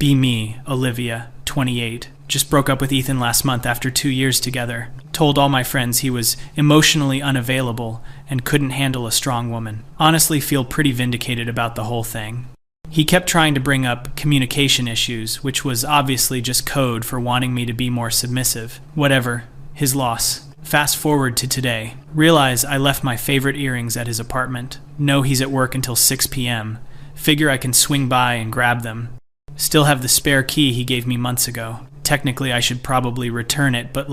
Be me, Olivia, 28. Just broke up with Ethan last month after 2 years together. Told all my friends he was emotionally unavailable and couldn't handle a strong woman. Honestly feel pretty vindicated about the whole thing. He kept trying to bring up communication issues, which was obviously just code for wanting me to be more submissive. Whatever. His loss. Fast forward to today. Realize I left my favorite earrings at his apartment. Know he's at work until 6 p.m. Figure I can swing by and grab them. Still have the spare key he gave me months ago. Technically I should probably return it, but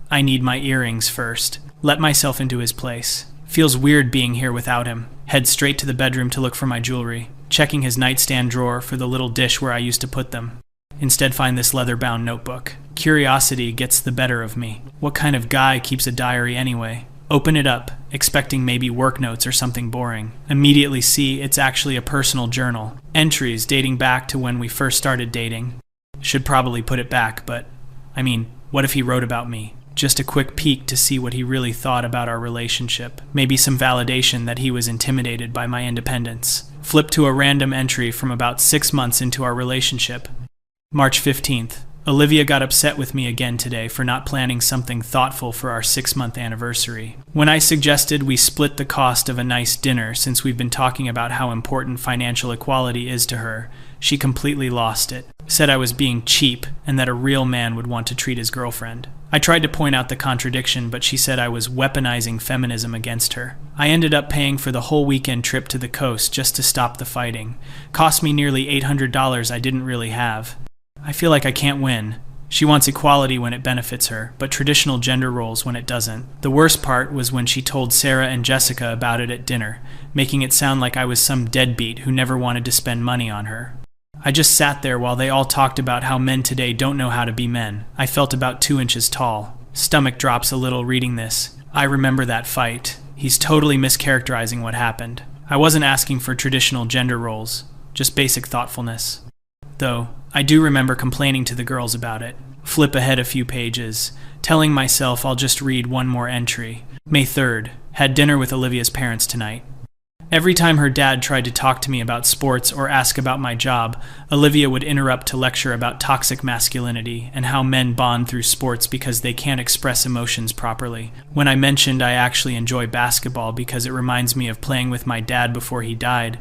I need my earrings first. Let myself into his place. Feels weird being here without him. Head straight to the bedroom to look for my jewelry. Checking his nightstand drawer for the little dish where I used to put them. Instead find this leather-bound notebook. Curiosity gets the better of me. What kind of guy keeps a diary anyway? Open it up, expecting maybe work notes or something boring. Immediately see it's actually a personal journal. Entries dating back to when we first started dating. Should probably put it back, but what if he wrote about me? Just a quick peek to see what he really thought about our relationship. Maybe some validation that he was intimidated by my independence. Flip to a random entry from about 6 months into our relationship. March 15th. Olivia got upset with me again today for not planning something thoughtful for our 6-month anniversary. When I suggested we split the cost of a nice dinner since we've been talking about how important financial equality is to her, she completely lost it. Said I was being cheap and that a real man would want to treat his girlfriend. I tried to point out the contradiction, but she said I was weaponizing feminism against her. I ended up paying for the whole weekend trip to the coast just to stop the fighting. Cost me nearly $800 I didn't really have. I feel like I can't win. She wants equality when it benefits her, but traditional gender roles when it doesn't. The worst part was when she told Sarah and Jessica about it at dinner, making it sound like I was some deadbeat who never wanted to spend money on her. I just sat there while they all talked about how men today don't know how to be men. I felt about 2 inches tall. Stomach drops a little reading this. I remember that fight. He's totally mischaracterizing what happened. I wasn't asking for traditional gender roles, just basic thoughtfulness. Though, I do remember complaining to the girls about it. Flip ahead a few pages, telling myself I'll just read one more entry. May 3rd. Had dinner with Olivia's parents tonight. Every time her dad tried to talk to me about sports or ask about my job, Olivia would interrupt to lecture about toxic masculinity and how men bond through sports because they can't express emotions properly. When I mentioned I actually enjoy basketball because it reminds me of playing with my dad before he died,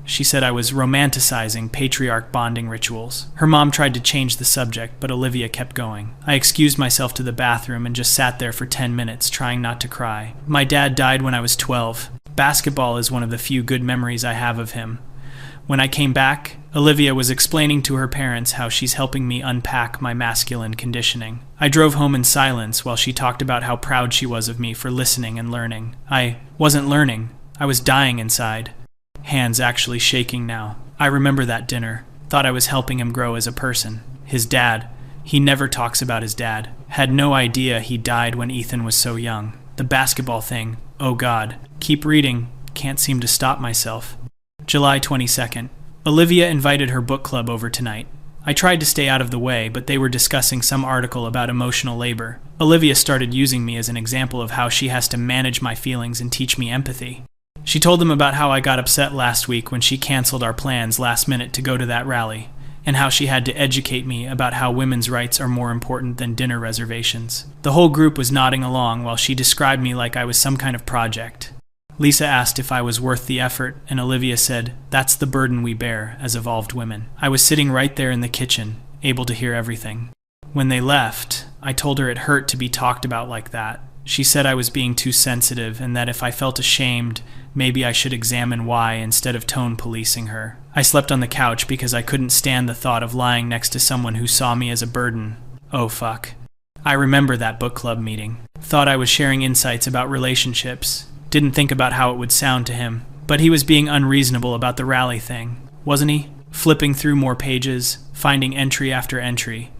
she said I was romanticizing patriarch bonding rituals. Her mom tried to change the subject, but Olivia kept going. I excused myself to the bathroom and just sat there for 10 minutes, trying not to cry. My dad died when I was 12. Basketball is one of the few good memories I have of him. When I came back, Olivia was explaining to her parents how she's helping me unpack my masculine conditioning. I drove home in silence while she talked about how proud she was of me for listening and learning. I wasn't learning. I was dying inside. Hands actually shaking now. I remember that dinner. Thought I was helping him grow as a person. His dad. He never talks about his dad. Had no idea he died when Ethan was so young. The basketball thing. Oh God. Keep reading. Can't seem to stop myself. July 22nd. Olivia invited her book club over tonight. I tried to stay out of the way, but they were discussing some article about emotional labor. Olivia started using me as an example of how she has to manage my feelings and teach me empathy. She told them about how I got upset last week when she canceled our plans last minute to go to that rally, and how she had to educate me about how women's rights are more important than dinner reservations. The whole group was nodding along while she described me like I was some kind of project. Lisa asked if I was worth the effort, and Olivia said, "That's the burden we bear as evolved women." I was sitting right there in the kitchen, able to hear everything. When they left, I told her it hurt to be talked about like that. She said I was being too sensitive and that if I felt ashamed, maybe I should examine why instead of tone policing her. I slept on the couch because I couldn't stand the thought of lying next to someone who saw me as a burden. Oh fuck. I remember that book club meeting. Thought I was sharing insights about relationships. Didn't think about how it would sound to him. But he was being unreasonable about the rally thing, wasn't he? Flipping through more pages, finding entry after entry.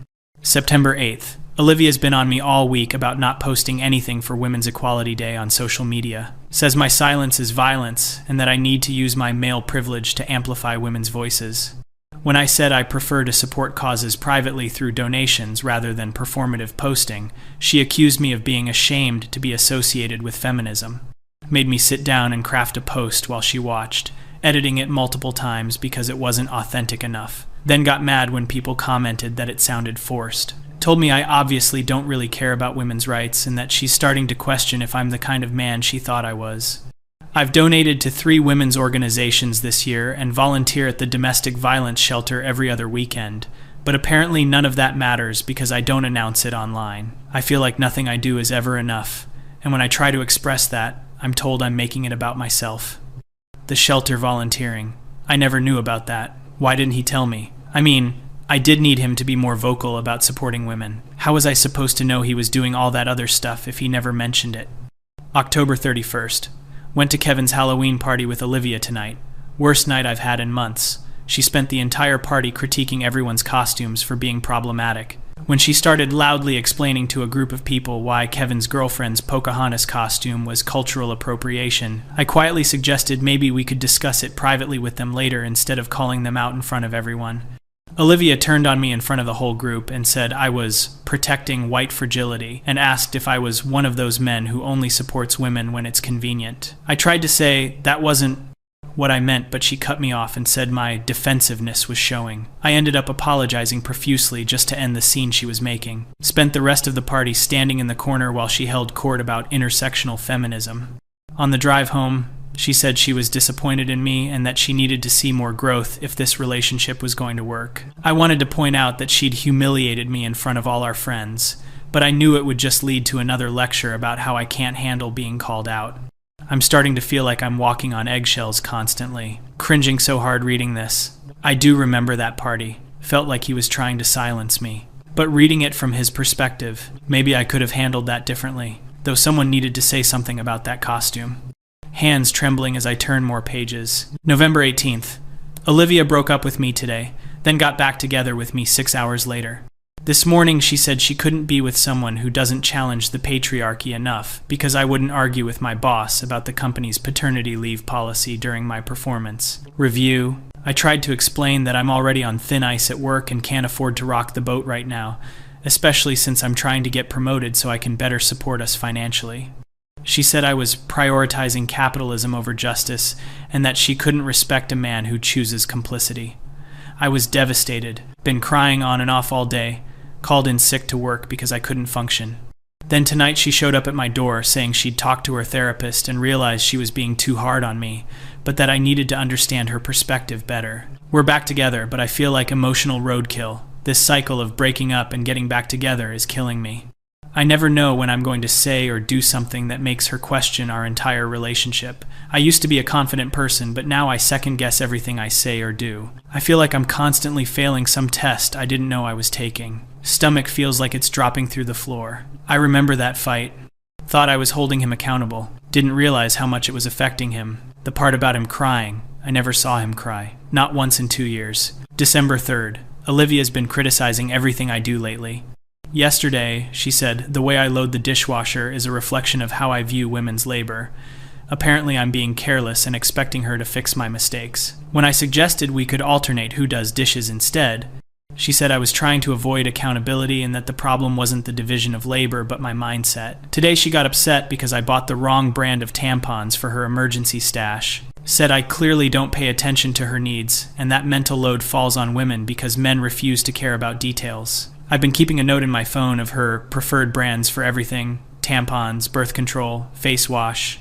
September 8th. Olivia's been on me all week about not posting anything for Women's Equality Day on social media. Says my silence is violence and that I need to use my male privilege to amplify women's voices. When I said I prefer to support causes privately through donations rather than performative posting, she accused me of being ashamed to be associated with feminism. Made me sit down and craft a post while she watched, editing it multiple times because it wasn't authentic enough. then got mad when people commented that it sounded forced. Told me I obviously don't really care about women's rights and that she's starting to question if I'm the kind of man she thought I was. I've donated to 3 women's organizations this year and volunteer at the domestic violence shelter every other weekend, but apparently none of that matters because I don't announce it online. I feel like nothing I do is ever enough, and when I try to express that, I'm told I'm making it about myself. The shelter volunteering. I never knew about that. Why didn't he tell me? I mean, I did need him to be more vocal about supporting women. How was I supposed to know he was doing all that other stuff if he never mentioned it? October 31st. Went to Kevin's Halloween party with Olivia tonight. Worst night I've had in months. She spent the entire party critiquing everyone's costumes for being problematic. When she started loudly explaining to a group of people why Kevin's girlfriend's Pocahontas costume was cultural appropriation, I quietly suggested maybe we could discuss it privately with them later instead of calling them out in front of everyone. Olivia turned on me in front of the whole group and said I was protecting white fragility and asked if I was one of those men who only supports women when it's convenient. I tried to say that wasn't what I meant, but she cut me off and said my defensiveness was showing. I ended up apologizing profusely just to end the scene she was making. Spent the rest of the party standing in the corner while she held court about intersectional feminism. On the drive home, she said she was disappointed in me and that she needed to see more growth if this relationship was going to work. I wanted to point out that she'd humiliated me in front of all our friends, but I knew it would just lead to another lecture about how I can't handle being called out. I'm starting to feel like I'm walking on eggshells constantly, cringing so hard reading this. I do remember that party. Felt like he was trying to silence me. But reading it from his perspective, maybe I could have handled that differently, though someone needed to say something about that costume. Hands trembling as I turn more pages. November 18th. Olivia broke up with me today, then got back together with me 6 hours later. This morning she said she couldn't be with someone who doesn't challenge the patriarchy enough because I wouldn't argue with my boss about the company's paternity leave policy during my performance review. I tried to explain that I'm already on thin ice at work and can't afford to rock the boat right now, especially since I'm trying to get promoted so I can better support us financially. She said I was prioritizing capitalism over justice and that she couldn't respect a man who chooses complicity. I was devastated, been crying on and off all day, called in sick to work because I couldn't function. Then tonight she showed up at my door saying she'd talked to her therapist and realized she was being too hard on me, but that I needed to understand her perspective better. We're back together, but I feel like emotional roadkill. This cycle of breaking up and getting back together is killing me. I never know when I'm going to say or do something that makes her question our entire relationship. I used to be a confident person, but now I second-guess everything I say or do. I feel like I'm constantly failing some test I didn't know I was taking. Stomach feels like it's dropping through the floor. I remember that fight. Thought I was holding him accountable. Didn't realize how much it was affecting him. The part about him crying. I never saw him cry. Not once in 2 years. December 3rd. Olivia's been criticizing everything I do lately. Yesterday, she said, the way I load the dishwasher is a reflection of how I view women's labor. Apparently I'm being careless and expecting her to fix my mistakes. When I suggested we could alternate who does dishes instead, she said I was trying to avoid accountability and that the problem wasn't the division of labor but my mindset. Today she got upset because I bought the wrong brand of tampons for her emergency stash. Said I clearly don't pay attention to her needs, and that mental load falls on women because men refuse to care about details. I've been keeping a note in my phone of her preferred brands for everything: tampons, birth control, face wash,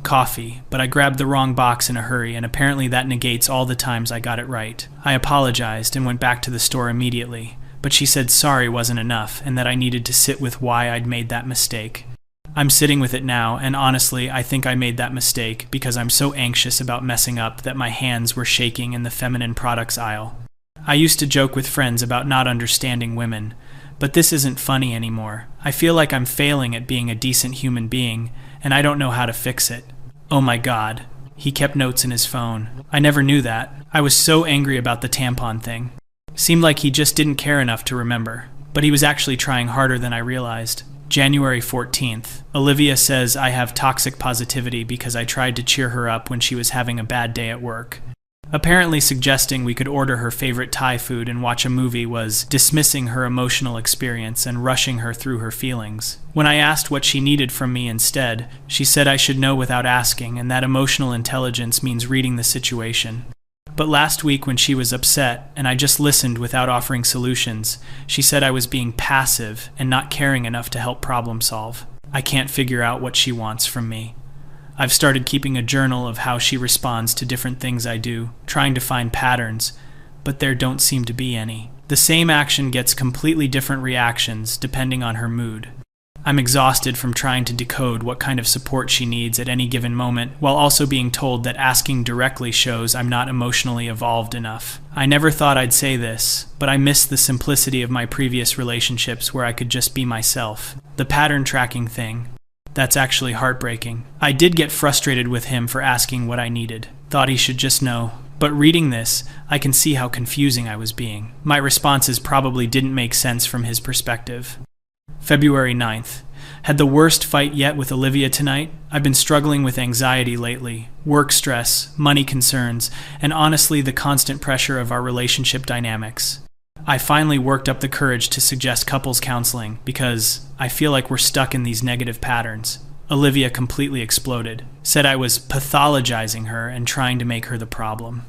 coffee, but I grabbed the wrong box in a hurry and apparently that negates all the times I got it right. I apologized and went back to the store immediately, but she said sorry wasn't enough and that I needed to sit with why I'd made that mistake. I'm sitting with it now, and honestly, I think I made that mistake because I'm so anxious about messing up that my hands were shaking in the feminine products aisle. I used to joke with friends about not understanding women, but this isn't funny anymore. I feel like I'm failing at being a decent human being, and I don't know how to fix it. Oh my God. He kept notes in his phone. I never knew that. I was so angry about the tampon thing. Seemed like he just didn't care enough to remember, but he was actually trying harder than I realized. January 14th. Olivia says I have toxic positivity because I tried to cheer her up when she was having a bad day at work. Apparently suggesting we could order her favorite Thai food and watch a movie was dismissing her emotional experience and rushing her through her feelings. When I asked what she needed from me instead, she said I should know without asking and that emotional intelligence means reading the situation. But last week when she was upset and I just listened without offering solutions, she said I was being passive and not caring enough to help problem solve. I can't figure out what she wants from me. I've started keeping a journal of how she responds to different things I do, trying to find patterns, but there don't seem to be any. The same action gets completely different reactions depending on her mood. I'm exhausted from trying to decode what kind of support she needs at any given moment, while also being told that asking directly shows I'm not emotionally evolved enough. I never thought I'd say this, but I miss the simplicity of my previous relationships where I could just be myself. The pattern tracking thing, that's actually heartbreaking. I did get frustrated with him for asking what I needed. Thought he should just know. But reading this, I can see how confusing I was being. My responses probably didn't make sense from his perspective. February 9th. Had the worst fight yet with Olivia tonight. I've been struggling with anxiety lately, work stress, money concerns, and honestly the constant pressure of our relationship dynamics. I finally worked up the courage to suggest couples counseling because I feel like we're stuck in these negative patterns. Olivia completely exploded, said I was pathologizing her and trying to make her the problem.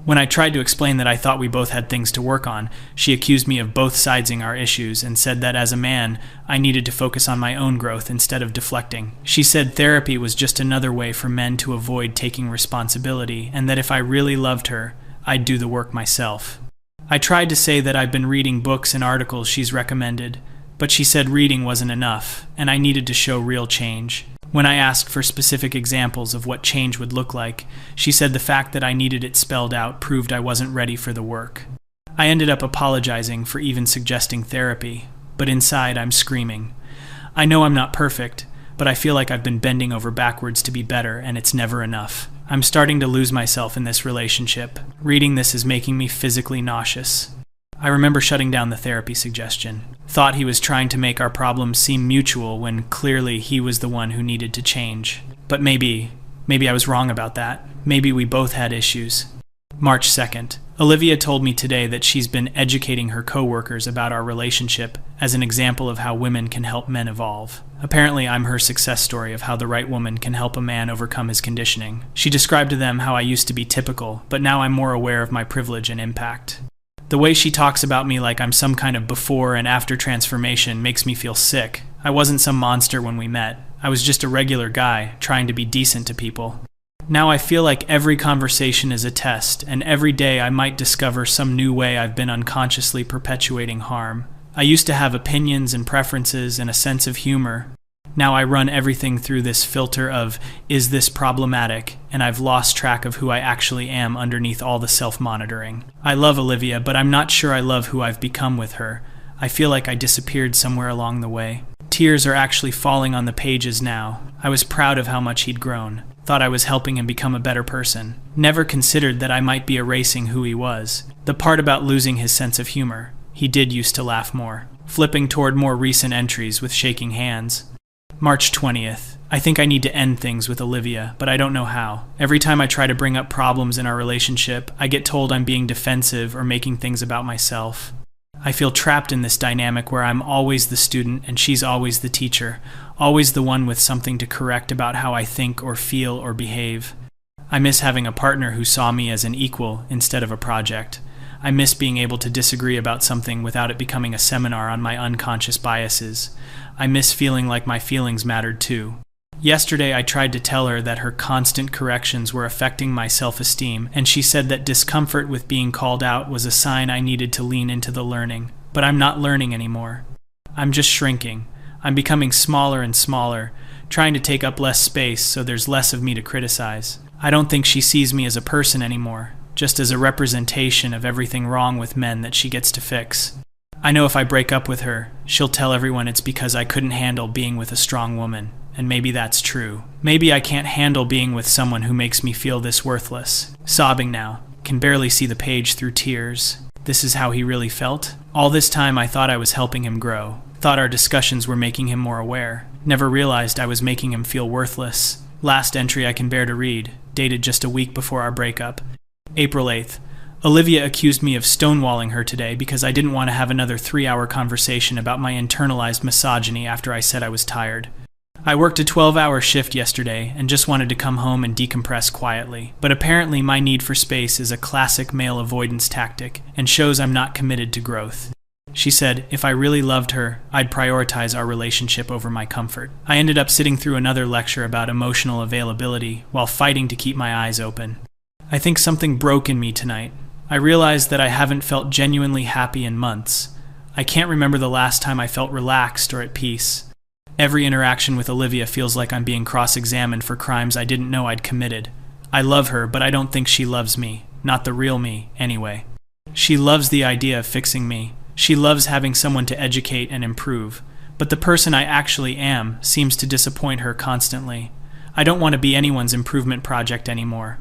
When I tried to explain that I thought we both had things to work on, she accused me of both siding our issues and said that as a man, I needed to focus on my own growth instead of deflecting. She said therapy was just another way for men to avoid taking responsibility and that if I really loved her, I'd do the work myself. I tried to say that I've been reading books and articles she's recommended, but she said reading wasn't enough and I needed to show real change. When I asked for specific examples of what change would look like, she said the fact that I needed it spelled out proved I wasn't ready for the work. I ended up apologizing for even suggesting therapy, but inside I'm screaming. I know I'm not perfect, but I feel like I've been bending over backwards to be better and it's never enough. I'm starting to lose myself in this relationship. Reading this is making me physically nauseous. I remember shutting down the therapy suggestion. Thought he was trying to make our problems seem mutual when clearly he was the one who needed to change. But maybe I was wrong about that. Maybe we both had issues. March 2nd. Olivia told me today that she's been educating her coworkers about our relationship as an example of how women can help men evolve. Apparently, I'm her success story of how the right woman can help a man overcome his conditioning. She described to them how I used to be typical, but now I'm more aware of my privilege and impact. The way she talks about me like I'm some kind of before and after transformation makes me feel sick. I wasn't some monster when we met. I was just a regular guy, trying to be decent to people. Now I feel like every conversation is a test, and every day I might discover some new way I've been unconsciously perpetuating harm. I used to have opinions and preferences and a sense of humor. Now I run everything through this filter of, is this problematic? And I've lost track of who I actually am underneath all the self-monitoring. I love Olivia, but I'm not sure I love who I've become with her. I feel like I disappeared somewhere along the way. Tears are actually falling on the pages now. I was proud of how much he'd grown. Thought I was helping him become a better person. Never considered that I might be erasing who he was. The part about losing his sense of humor. He did used to laugh more. Flipping toward more recent entries with shaking hands. March 20th. I think I need to end things with Olivia, but I don't know how. Every time I try to bring up problems in our relationship, I get told I'm being defensive or making things about myself. I feel trapped in this dynamic where I'm always the student and she's always the teacher, always the one with something to correct about how I think or feel or behave. I miss having a partner who saw me as an equal instead of a project. I miss being able to disagree about something without it becoming a seminar on my unconscious biases. I miss feeling like my feelings mattered too. Yesterday I tried to tell her that her constant corrections were affecting my self-esteem, and she said that discomfort with being called out was a sign I needed to lean into the learning. But I'm not learning anymore. I'm just shrinking. I'm becoming smaller and smaller, trying to take up less space so there's less of me to criticize. I don't think she sees me as a person anymore, just as a representation of everything wrong with men that she gets to fix. I know if I break up with her, she'll tell everyone it's because I couldn't handle being with a strong woman, and maybe that's true. Maybe I can't handle being with someone who makes me feel this worthless. Sobbing now, can barely see the page through tears. This is how he really felt? All this time I thought I was helping him grow. Thought our discussions were making him more aware. Never realized I was making him feel worthless. Last entry I can bear to read, dated just a week before our breakup. April 8th. Olivia accused me of stonewalling her today because I didn't want to have another 3-hour conversation about my internalized misogyny after I said I was tired. I worked a 12-hour shift yesterday and just wanted to come home and decompress quietly. But apparently my need for space is a classic male avoidance tactic and shows I'm not committed to growth. She said, if I really loved her, I'd prioritize our relationship over my comfort. I ended up sitting through another lecture about emotional availability while fighting to keep my eyes open. I think something broke in me tonight. I realized that I haven't felt genuinely happy in months. I can't remember the last time I felt relaxed or at peace. Every interaction with Olivia feels like I'm being cross-examined for crimes I didn't know I'd committed. I love her, but I don't think she loves me. Not the real me, anyway. She loves the idea of fixing me. She loves having someone to educate and improve. But the person I actually am seems to disappoint her constantly. I don't want to be anyone's improvement project anymore.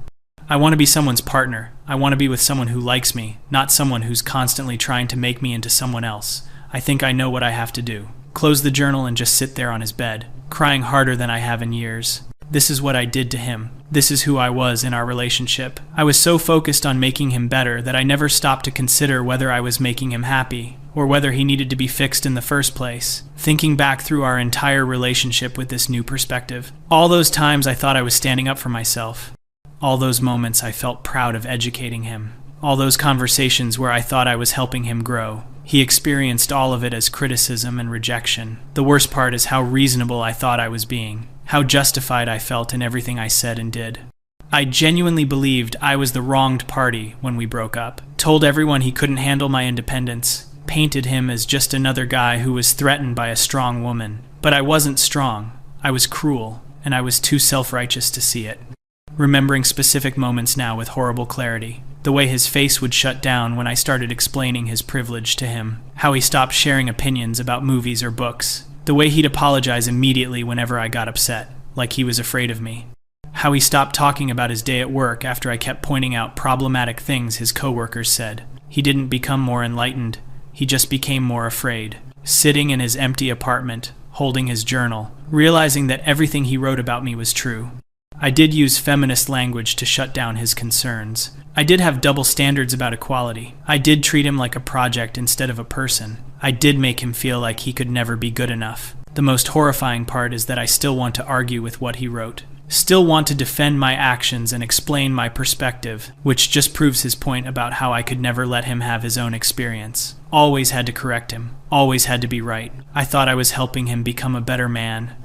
I want to be someone's partner. I want to be with someone who likes me, not someone who's constantly trying to make me into someone else. I think I know what I have to do. Close the journal and just sit there on his bed, crying harder than I have in years. This is what I did to him. This is who I was in our relationship. I was so focused on making him better that I never stopped to consider whether I was making him happy, or whether he needed to be fixed in the first place. Thinking back through our entire relationship with this new perspective, all those times I thought I was standing up for myself. All those moments I felt proud of educating him. All those conversations where I thought I was helping him grow. He experienced all of it as criticism and rejection. The worst part is how reasonable I thought I was being. How justified I felt in everything I said and did. I genuinely believed I was the wronged party when we broke up. Told everyone he couldn't handle my independence. Painted him as just another guy who was threatened by a strong woman. But I wasn't strong. I was cruel, and I was too self-righteous to see it. Remembering specific moments now with horrible clarity. The way his face would shut down when I started explaining his privilege to him. How he stopped sharing opinions about movies or books. The way he'd apologize immediately whenever I got upset, like he was afraid of me. How he stopped talking about his day at work after I kept pointing out problematic things his coworkers said. He didn't become more enlightened, he just became more afraid. Sitting in his empty apartment, holding his journal, realizing that everything he wrote about me was true. I did use feminist language to shut down his concerns. I did have double standards about equality. I did treat him like a project instead of a person. I did make him feel like he could never be good enough. The most horrifying part is that I still want to argue with what he wrote. Still want to defend my actions and explain my perspective, which just proves his point about how I could never let him have his own experience. Always had to correct him. Always had to be right. I thought I was helping him become a better man.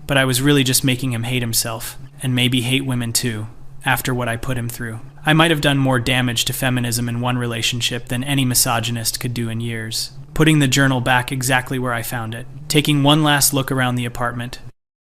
But I was really just making him hate himself, and maybe hate women too, after what I put him through. I might have done more damage to feminism in one relationship than any misogynist could do in years. Putting the journal back exactly where I found it. Taking one last look around the apartment.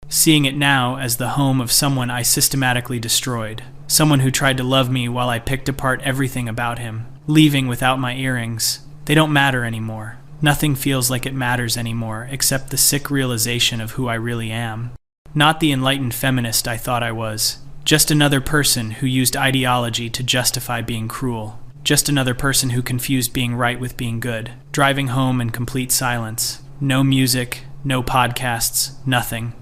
Seeing it now as the home of someone I systematically destroyed. Someone who tried to love me while I picked apart everything about him. Leaving without my earrings. They don't matter anymore. Nothing feels like it matters anymore except the sick realization of who I really am. Not the enlightened feminist I thought I was. Just another person who used ideology to justify being cruel. Just another person who confused being right with being good. Driving home in complete silence. No music, no podcasts, nothing.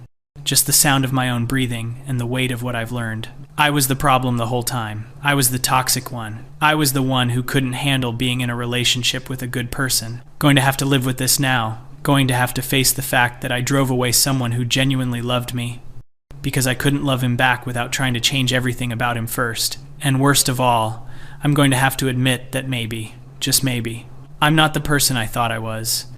Just the sound of my own breathing and the weight of what I've learned. I was the problem the whole time. I was the toxic one. I was the one who couldn't handle being in a relationship with a good person. Going to have to live with this now. Going to have to face the fact that I drove away someone who genuinely loved me. Because I couldn't love him back without trying to change everything about him first. And worst of all, I'm going to have to admit that maybe, just maybe, I'm not the person I thought I was.